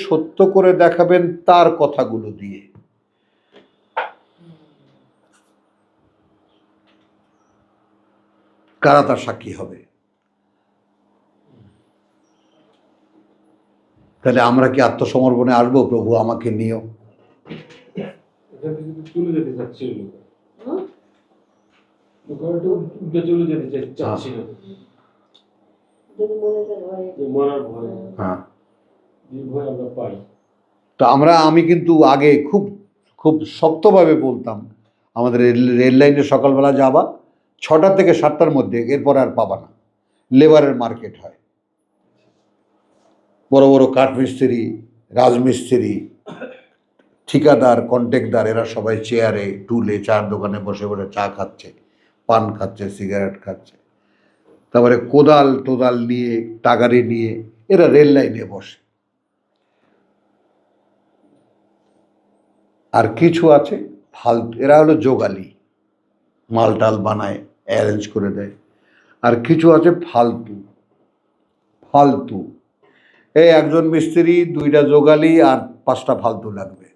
সত্য করে দেখাবেন তার কথাগুলো দিয়ে। কারা তার সাক্ষী হবে? তাহলে আমরা কি আত্মসমর্পণে আসবো, প্রভু আমাকে নিও? তো আমি কিন্তু আগে খুব খুব শক্তভাবে বলতাম, আমাদের রেল লাইনে সকালবেলা যাবা 6টা থেকে 7টার মধ্যে, এরপর আর পাবা না, লেবারের মার্কেট হয়। বড় বড় কাঠমিস্ত্রি, রাজমিস্ত্রি, ঠিকাদার, কন্ট্রাক্টদার, এরা সবাই চেয়ারে টুলে চার দোকানে বসে বসে চা খাচ্ছে, পান খাচ্ছে, সিগারেট খাচ্ছে, তারপরে কোদাল নিয়ে, টাগারি নিয়ে এরা রেল লাইনে বসে। আর কিছু আছে ফালতু, এরা হলো যোগালি, মালটাল বানায়, অ্যারেঞ্জ করে দেয়। আর কিছু আছে ফালতু, এই একজন মিস্ত্রি, 2টা যোগালি আর 5টা ফালতু লাগবে।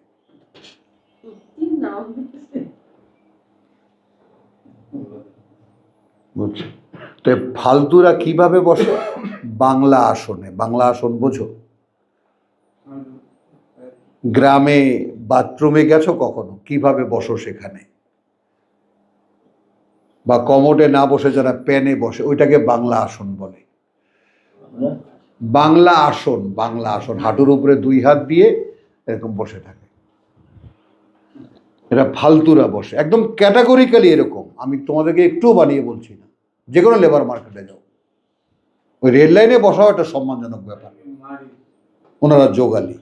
বুঝছো? তো ফালতুরা কিভাবে বসে? বাংলা আসন বোঝো? গ্রামে বাথরুমে গেছো কখনো, কিভাবে বসো সেখানে? বা কমোডে না বসে যারা প্যানে বসে, ওইটাকে বাংলা আসন বলে। বাংলা আসন, হাঁটুর উপরে 2 হাত দিয়ে এরকম বসে থাকে। এটা ফালতুরা বসে, একদম ক্যাটাগরিক্যালি এরকম। আমি তোমাদেরকে একটুও বানিয়ে বলছি না, যে কোনো লেবার মার্কেটে যাও, ওই রেল লাইনে বসাও একটা সম্মানজনক ব্যাপার, ওনারা যোগালি।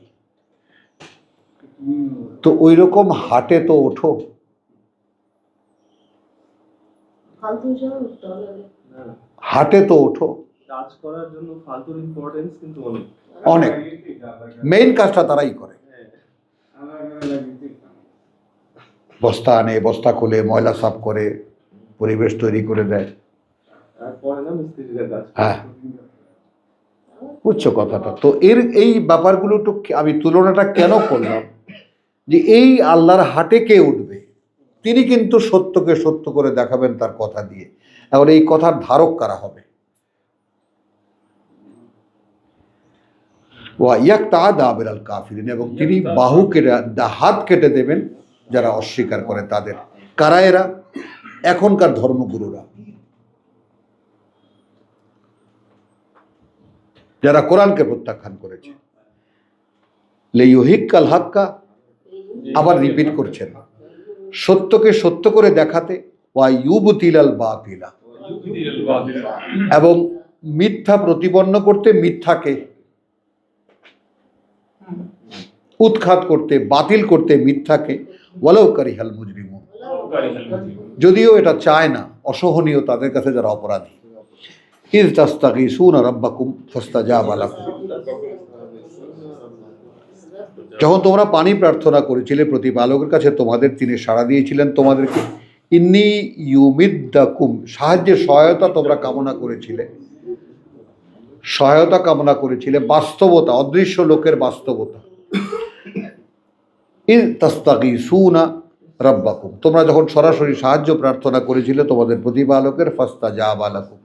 তো ওই রকম হাটে তো ওঠো, হাটে তো ওঠো, কাজ করার জন্য ফালতুর ইম্পর্টেন্স কিন্তু অনেক। মেইন কাজটা তারাই করে। বস্তা আনে, বস্তা খুলে ময়লা সাফ করে, পরিবেশ তৈরি করে দেয়। হ্যাঁ, বুঝছো কথাটা? তো এই ব্যাপারগুলো একটু আমি তুলনাটা কেন করলাম, যে এই আল্লাহর হাটে কে উঠবে, তিনি কিন্তু সত্যকে সত্য করে দেখাবেন তার কথা দিয়ে। এখন এই কথার ধারক কারা হবে? কাফিরিন, এবং তিনি বাহু কেটে হাত কেটে দেবেন যারা অস্বীকার করে তাদের। কারা এরা? এখনকার ধর্মগুরুরা, যারা কোরআনকে প্রত্যাখ্যান করেছে। লিইউহিক্কাল হাক্কা, আবার রিপিট করছেন, সত্যকে সত্য করে দেখাতে, ওয়া ইউবতিলাল বাতিলা, এবং মিথ্যা প্রতিপন্ন করতে, মিথ্যাকে উৎখাত করতে, বাতিল করতে মিথ্যাকে, ওয়ালাউ কারিহাল মুজরিমুন, যদিও এটা চায় না, অসহনীয় তাদের কাছে যারা অপরাধী। ইয তাস্তাগীসুনা রাব্বাকুম ফাস্তাজাবা লাকুম, যখন তোমরা পানি প্রার্থনা করেছিলে প্রতিপালকের কাছে তোমাদের, তিনি সাড়া দিয়েছিলেন তোমাদেরকে। ইন্নী ইউমিদ্দাকুম, সাহায্যের সহায়তা তোমরা কামনা করেছিলে, সহায়তা কামনা করেছিলে, বাস্তবতা, অদৃশ্য লোকের বাস্তবতা। ইয তাস্তাগীসুনা রাব্বাকুম, তোমরা যখন সরাসরি সাহায্য প্রার্থনা করেছিলে তোমাদের প্রতিপালকের, ফাস্তাজাবা লাকুম,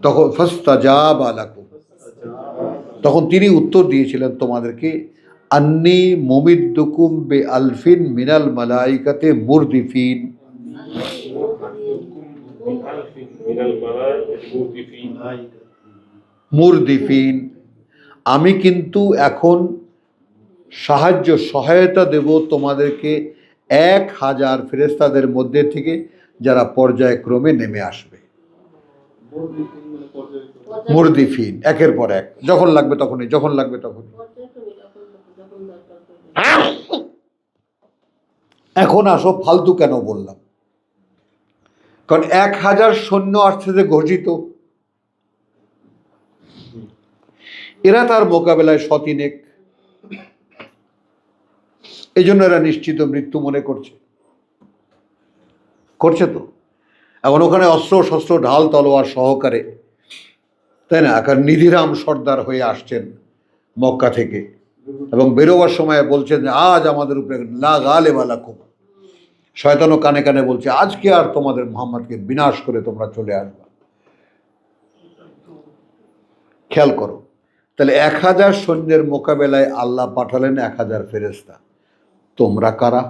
তখন ফাস্তাজাবা লাকুম, তখন তিনি উত্তর দিয়েছিলেন তোমাদেরকে, আন্নী মুমিদ্দুকুম বে আলফিন মিনাল মালাইকাতে মুরদিফিন, মুরদিফিন, আমি কিন্তু এখন সাহায্য সহায়তা দেব তোমাদেরকে 1000 ফেরেশতাদের মধ্যে থেকে, যারা পর্যায়ক্রমে নেমে আসবে। মুরদিফিন, একের পর এক, যখন লাগবে তখনই, যখন লাগবে তখনই। এখন আসো, ফালতু কেন বললাম, কারণ 1000 সৈন্য আসছে যে ঘোষিত, এরা তার মোকাবেলায় সতিনেক, এই জন্য এরা নিশ্চিত মৃত্যু মনে করছে, করছে তো। এখন ওখানে অস্ত্র শস্ত্র ঢাল তলোয়ার সহকারে, তাই না, কারণ নিধিরাম সর্দার হয়ে আসছেন মক্কা থেকে, এবং বেরোবার সময় বলছেন যে আজ আমাদের উপরে লা গালিবা লাকুম, শয়তানও কানে কানে বলছে আজকে আর তোমাদের মুহাম্মদকে বিনাশ করে তোমরা চলে আসবে। খেয়াল করো, তাহলে 1000 সৈন্যের মোকাবেলায় আল্লাহ পাঠালেন 1000 ফেরেশতা। তোমরা কারা?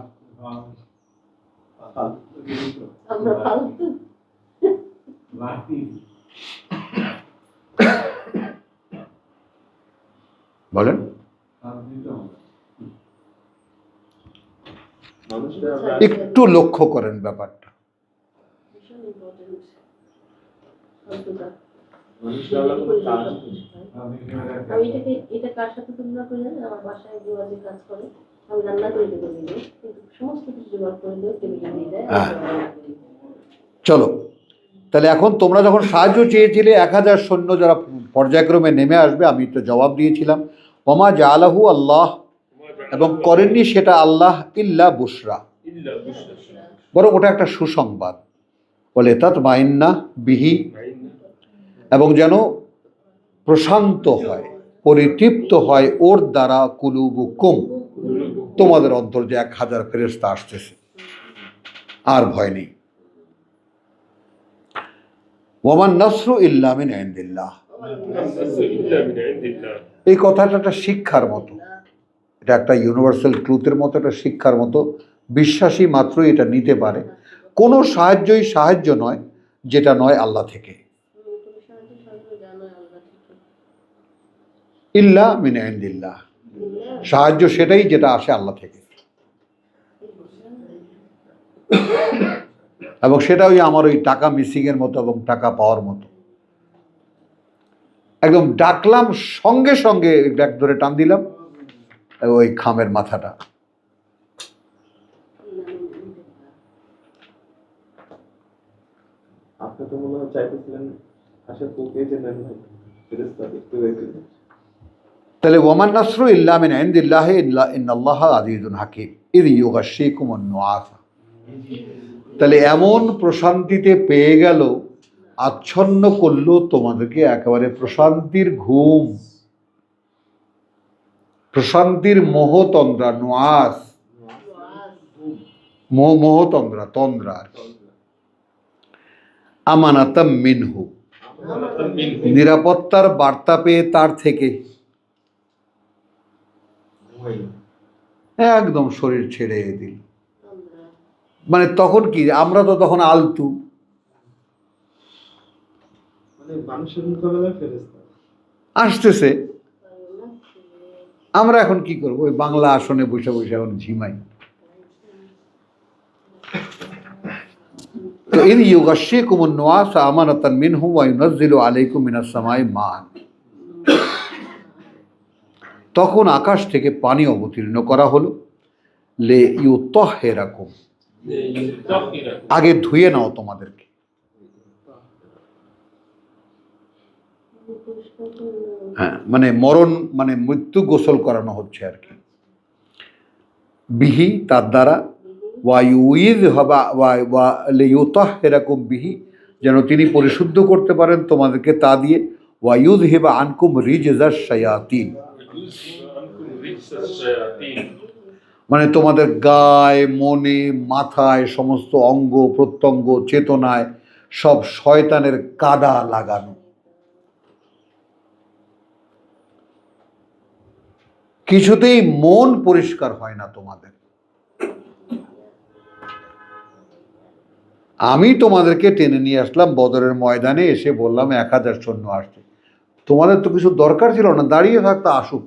বলেন। একটু লক্ষ্য করেন ব্যাপারটা। এটা কার সাথে তুলনা করে জানেন? আমার বাসায় যোগাযোগ কাজ করে, আমি রান্না করে দেবো, কিন্তু সমস্ত কিছু জোগাড় করে দেবো, টেবিলে দিয়ে দেয়। চলো, তাহলে এখন তোমরা যখন সাহায্য চেয়েছিলে 1000 সৈন্য যারা পর্যায়ক্রমে নেমে আসবে, আমি তো জবাব দিয়েছিলাম ওমা জাআলাহু আল্লাহ, এবং করেননি সেটা আল্লাহ, ইল্লা বুশরা, বরং ওটা একটা সুসংবাদ। বলে তাতমাইন্না বিহি, এবং যেন প্রশান্ত হয়, পরিতৃপ্ত হয় ওর দ্বারা, কুলুবুকুম, তোমাদের অন্তর, যে 1000 ফেরেশতা আসতেছে, আর ভয় নেই। ওয়ামান নাসরু ইল্লা মিন ইনদিল্লাহ, এই কথাটা একটা শিক্ষার মতো, এটা একটা ইউনিভার্সাল ট্রুথের মতো, একটা শিক্ষার মতো। বিশ্বাসী মাত্রই এটা নিতে পারে। কোনো সাহায্যই সাহায্য নয় যেটা নয় আল্লাহ থেকে, ইল্লা মিন ইনদিল্লাহ, সাহায্য সেটাই যেটা আসে আল্লাহ থেকে, এবং সেটা ওই আমার ওই টাকা মিসিংয়ের মতো এবং টাকা পাওয়ার মতো। একদম ডাকলাম, সঙ্গে সঙ্গে ব্যাগ ধরে টান দিলাম, ওই খামের মাথাটা। আপনি তো মনে হয় চাইতেছিলেন আশা কোকে যে নেন ভাই, ফেরেশতা দেখতে হয়েছিল। তাহলে ওয়ামান নাসরু ইল্লা মিন ইনদিল্লাহি ইন্নাল্লাহা আজিজুন হাকিম ইয ইউগাশশিকুমুন নুআসা, তাহলে এমন প্রশান্তিতে পেয়ে গেল আচ্ছন্ন করলো তোমাদেরকে একেবারে প্রশান্তির ঘুম, প্রশান্তির মোহতন্দ্রা, নোয়াস, মোহতন্দ্রা, তন্দ্রা আর কি। আমানাতাম মিনহু, নিরাপত্তার বার্তা পেয়ে তার থেকে। একদম শরীর ছেড়ে দিল। মানে তখন কি, আমরা তো তখন আলতু, মানে মানুষের মোকাবেলায় ফেরেশতা আসতেছে, আমরা এখন কি করবো, ওই বাংলা আসনে বসে বসে এখন ঝিমাই। তো ইন ইউগাশশিকুমুন নুআসা আমানাতান মিনহু ওয়া ইউনাজ্জিলু আলাইকুম মিনাস সামাই মান, তখন আকাশ থেকে পানি অবতীর্ণ করা হলো। লে ইউতাহহিরাকুম, আগে ধুয়ে নাও তোমাদেরকে। হ্যাঁ, মানে মরণ, মানে মৃত্যু গোসল করানো হচ্ছে আর কি। বিহি, তার দ্বারা, ওয়ায়ুইদ হবা ওয়া লিইউতাহহিরাকুম বিহি, যেন তিনি পরিশুদ্ধ করতে পারেন তোমাদেরকে তা দিয়ে। ওয়ায়ুযহিবা আনকুম রিজজাশ শায়াতিন, মানে তোমাদের গায়ে, মনে, মাথায়, সমস্ত অঙ্গ প্রত্যঙ্গ, চেতনায় সব শয়তানের কাদা লাগানো। কিছুতেই মন পরিষ্কার হয় না তোমাদের। আমি তোমাদেরকে টেনে নিয়ে আসলাম বদরের ময়দানে, এসে বললাম 1000 সৈন্য আসছে, তোমাদের তো কিছু দরকার ছিল না, দাঁড়িয়ে থাকতে আসুক।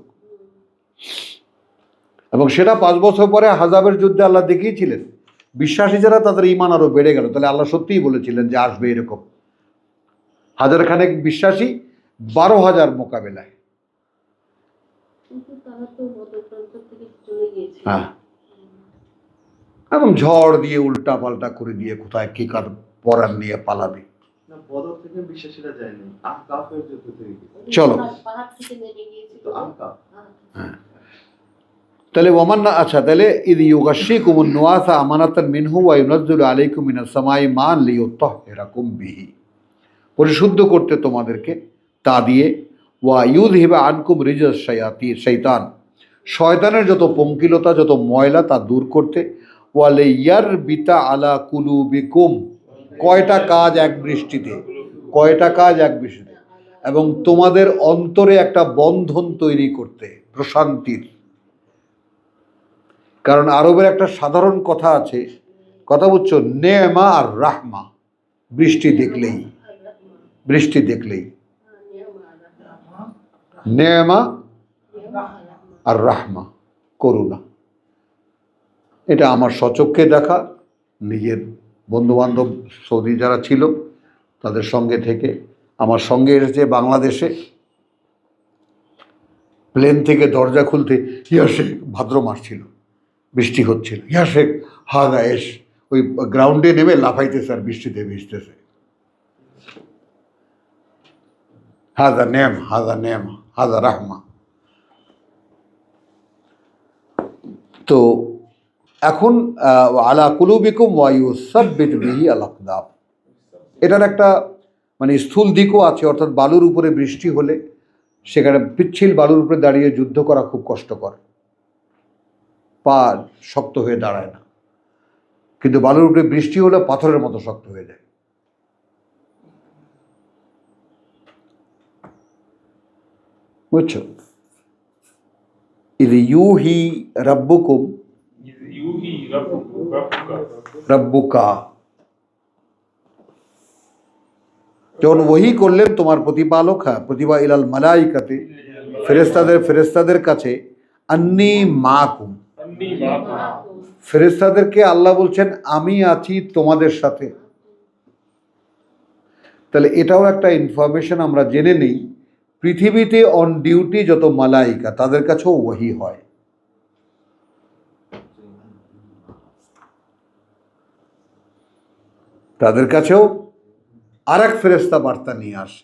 এবং সেটা 5 বছর পরে হাজাবের যুদ্ধে আল্লাহ দেখিয়েছিলেন। বিশ্বাসী যারা, তাদের ঈমান আরো বেড়ে গেল। তাহলে আল্লাহ সত্যিই বলেছিলেন যে আসবে এরকম 1000 খানেক বিশ্বাসী 12,000 মোকাবেলায়। হ্যাঁ, এবং ঝড় দিয়ে উল্টা পাল্টা করে দিয়ে কোথায় কি কার পরার নিয়ে পালাবে। না, বদর থেকে বিশ্বাসীরা যায়নি, আহকাফের যুদ্ধ থেকে গেছে। চলো, তো আহকাফ, হ্যাঁ, তাহলে ওমান না, আচ্ছা, তাহলে ইদ ইউগাশশিকুমুন নুআসা আমানাতান মিনহু ওয়া ইউনাজ্জিলু আলাইকুম মিনাস সামাই মান লিইউতাহহিরাকুম বিহি, পরিশুদ্ধ করতে তোমাদেরকে তা দিয়ে। ওয়া ইউযহিবা আনকুম রিজজাশ শাইতান, শয়তানের যত পঙ্কিলতা, যত ময়লা তা দূর করতে। ওয়া লিয়ারবিতা আলা কুলুবিকুম, কয়টা কাজ এক বৃষ্টিতে, কয়টা কাজ এক বৃষ্টিতে, এবং তোমাদের অন্তরে একটা বন্ধন তৈরি করতে, প্রশান্তির। কারণ আরবের একটা সাধারণ কথা আছে, কথা বুঝছো, নেমা আর রাহমা, বৃষ্টি দেখলেই, বৃষ্টি দেখলেই, নেমা আর রাহমা, করুণা। এটা আমার স্বচক্ষে দেখা, নিজের বন্ধুবান্ধব সৌদি যারা ছিল তাদের সঙ্গে থেকে, আমার সঙ্গে এসেছে বাংলাদেশে, প্লেন থেকে দরজা খুলতে, ইয়া শেখ, ভাদ্র মাস ছিল, বৃষ্টি হচ্ছিল, ইয়া শেখ হাদা এস, ওই গ্রাউন্ডে নেমে লাফাইতেছে আর বৃষ্টিতে ভিজতেছে। হাদা নেম, হাদা নেম, হাদা রাহমা। তো এখন আলা কুলুবিকুম ওয়া ইউসাব্বিত বিহি আল আকদাম, এটার একটা মানে স্থূল দিকও আছে। অর্থাৎ বালুর উপরে বৃষ্টি হলে সেখানে পিচ্ছিল বালুর উপরে দাঁড়িয়ে যুদ্ধ করা খুব কষ্টকর, পা শক্ত হয়ে দাঁড়ায় না। কিন্তু বালুর উপরে বৃষ্টি হলে পাথরের মতো শক্ত হয়ে যায়। বুঝছো? ইদ ইউহি রাব্বুকুম, রাব্বুকা, যখন ওহী করলেন তোমার প্রতিপালক, হ্যাঁ, প্রতিভা ইলাল মালাইকাতে, ফেরেশতাদের কাছে, আন্নী মাকুম, ফেরেশতাদেরকে আল্লাহ বলছেন আমি আছি তোমাদের সাথে। তাহলে এটাও একটা ইনফরমেশন আমরা জেনে নেই, পৃথিবীতে অন ডিউটি যত মালাইকা, তাদের কাছেও ওহী হয়। তাদের কাছেও আর এক ফেরেশতা বার্তা নিয়ে আসে,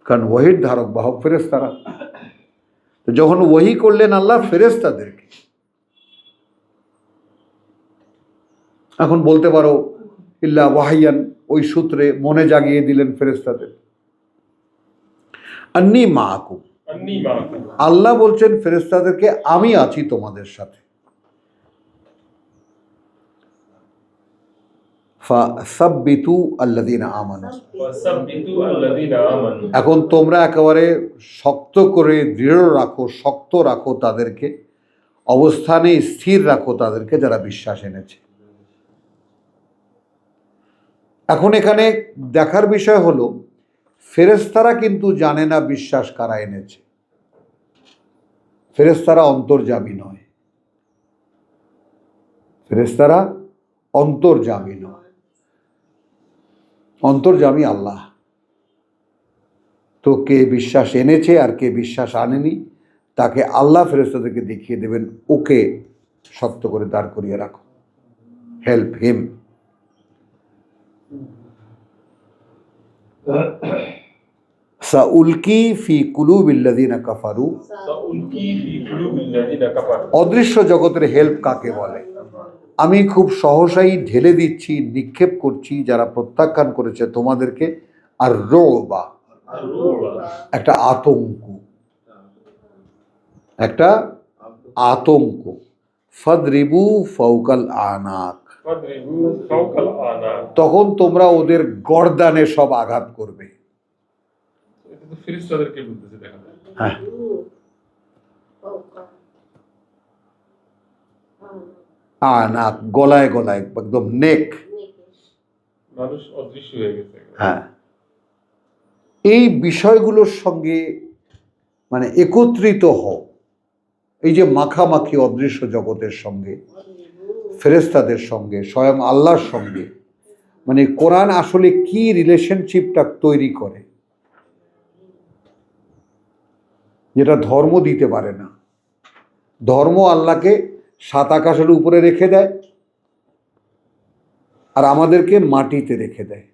কারণ ওহীর ধারক বাহক ফেরেশতারা। তো যখন ওহী করলেন আল্লাহ ফেরেশতাদেরকে, এখন বলতে পারো ইল্লা ওয়াহিয়ান, ওই সূত্রে মনে জাগিয়ে দিলেন ফেরেশতাদের। আন্নী মাআকুম, আন্নী মাআকুম, আল্লাহ বলছেন ফেরেশতাদেরকে আমি আছি তোমাদের সাথে। ফাসাব্বিতু আল্লাযীনা আমানু, ওয়াসাব্বিতু আল্লাযীনা আমানু, এখন তোমরা একেবারে শক্ত করে দৃঢ় রাখো, শক্ত রাখো তাদেরকে, অবস্থানে স্থির রাখো তাদেরকে যারা বিশ্বাস এনেছে। এখন এখানে দেখার বিষয় হলো ফেরেশতারা কিন্তু জানে না বিশ্বাস কারা এনেছে। ফেরেশতারা অন্তর্যামী নয়, ফেরেশতারা অন্তর্যামী নয়, অন্তর্যামী আল্লাহ। তো কে বিশ্বাস এনেছে আর কে বিশ্বাস আনেনি তাকে আল্লাহ ফেরেশতাদেরকে দেখিয়ে দেবেন, ওকে শক্ত করে দাঁড় করিয়ে রাখো, হেল্প হিম। সাউলকি ফি কুলুবিল্লাযিনা কাফারু, সাউলকি ফি কুলুবিল্লাযিনা কাফারু, অদৃশ্য জগতের হেল্প কাকে বলে? আমি খুব সহসাই ঢেলে দিচ্ছি, নিক্ষেপ করছি যারা প্রত্যাখ্যান করেছে তোমাদেরকে, আর রোবা, আর-রুবা, একটা আতঙ্ক, একটা আতঙ্ক। ফাদরিবু ফাওকাল আনাক, ফাদরিবু ফাওকাল আনাক, তখন তোমরা ওদের গর্দানে সব আঘাত করবে। এটা তো ফেরেশতাদেরকে বলতেছে দেখা যায়। হ্যাঁ, আনাক গলায় গলায়, একদম নেক। মানুষ অদৃশ্য হয়ে গেছে। হ্যাঁ, এই বিষয়গুলোর সঙ্গে মানে একত্রিত হও। এই যে মাখামাখি অদৃশ্য জগতের সঙ্গে, ফেরেশতাদের সঙ্গে, স্বয়ং আল্লাহর সঙ্গে, মানে কোরআন আসলে কি রিলেশনশিপটা তৈরি করে যেটা ধর্ম দিতে পারে না। ধর্ম আল্লাহকে সাত আকাশের উপরে রেখে দেয় আর আমাদেরকে মাটিতে রেখে দেয়,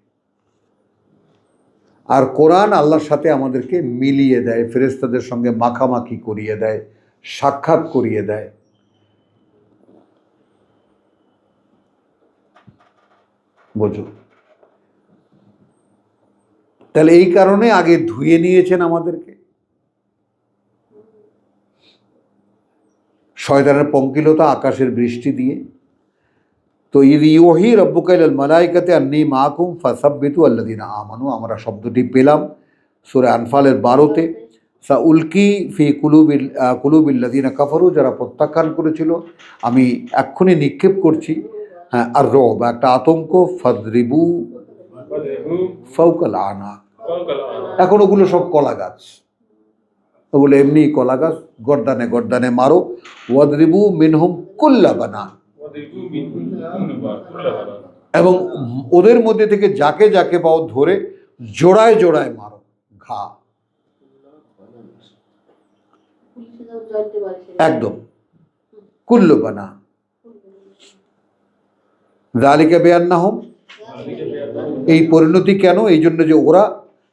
আর কোরআন আল্লাহর সাথে আমাদেরকে মিলিয়ে দেয়, ফেরেশতাদের সঙ্গে মাখামাখি করিয়ে দেয়, সাক্ষাৎ করিয়ে দেয়। বোঝো? তাহলে এই কারণে আগে ধুয়ে নিয়েছেন আমাদেরকে। শয়তানের পঙ্কিলতা আকাশের বৃষ্টি দিয়ে। তো ইউহি রব্বুকা ইলাল মালাইকাতি আন্নী মাআকুম ফাসাব্বিতু আল্লাযীনা আমানু, আমরা শব্দটি পেলাম সূরা আনফালের 12-তে। সাউলকি ফি কুলুবিল্লাযীনা কাফারু, যারা প্রত্যাখ্যান করেছিল আমি এক্ষুনি নিক্ষেপ করছি, হ্যাঁ, আর রব একটা আতঙ্ক, ফাদরিবু ফাদরিবু ফাওকাল আনাক। ফাওকাল আনাক, এখন ওগুলো সব কলা গাছ, ওগুলো এমনি কলা গাছ, গর্দানে গর্দানে মারো। ওয়াদরিবু মিনহুম কুল্লা বানান, ওয়াদরিবু মিনহুম কুল্লা বানান, এবং ওদের মধ্যে থেকে যাকে যাকে পাও ধরে জোড়ায় জোড়ায় মারো, ঘা, একদম কুল্লু বানা। যালিকা বিআন্নাহুম, এই পরিণতি কেন? এই জন্য যে ওরা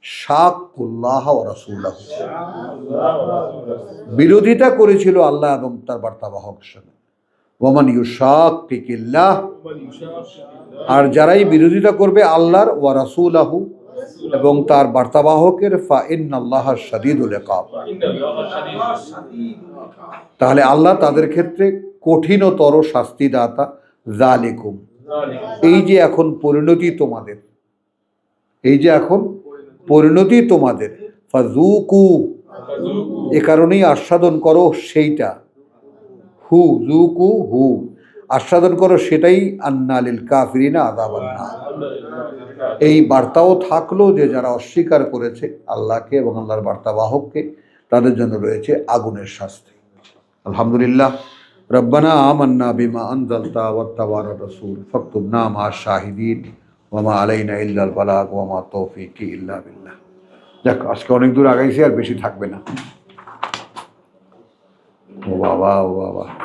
শাকুল্লাহ ওয়া রাসূলাহু, বিরোধিতা করেছিল আল্লাহ এবং তার বার্তাবাহকের সঙ্গে। ওয়ামান ইউশাক্কিকিল্লাহ, আর যারাই বিরোধিতা করবে আল্লাহর, ওয়া রাসূলাহু এবং তার বার্তাবাহকের, ফা ইন্নাল্লাহা শাদীদুল ইকাব, তাহলে আল্লাহ তাদের ক্ষেত্রে কঠিনতর শাস্তিদাতা। যালিকুম, এই যে এখন পরিণতি তোমাদের, এই যে এখন পরিণতি তোমাদের, ফাযুকু, এ কারণেই আস্বাদন করো সেইটা, হু যুকু হু, আস্বাদন করো সেটাই, আন্না লিল কাফিরিনা আযাবান নার। এই বার্তাও থাকলো যে যারা অস্বীকার করেছে আল্লাহকে এবং আল্লাহর বার্তাবাহককে, তাদের জন্য রয়েছে আগুনের শাস্তি। আলহামদুলিল্লাহ, রব্বানা আমান্না বিমা আনজালতা ওয়াত্তাবা'না রাসূল ফাকতুবনা মা'আশ শাহিদিন ওয়া মা আলাইনা ইল্লাল বালাগ ওয়া মা তাওফীকি ইল্লা বিল্লাহ। যাক, আজকে অনেক দূর আগাইছি, আর বেশি থাকবে না। ও বাবা, ও বাবা।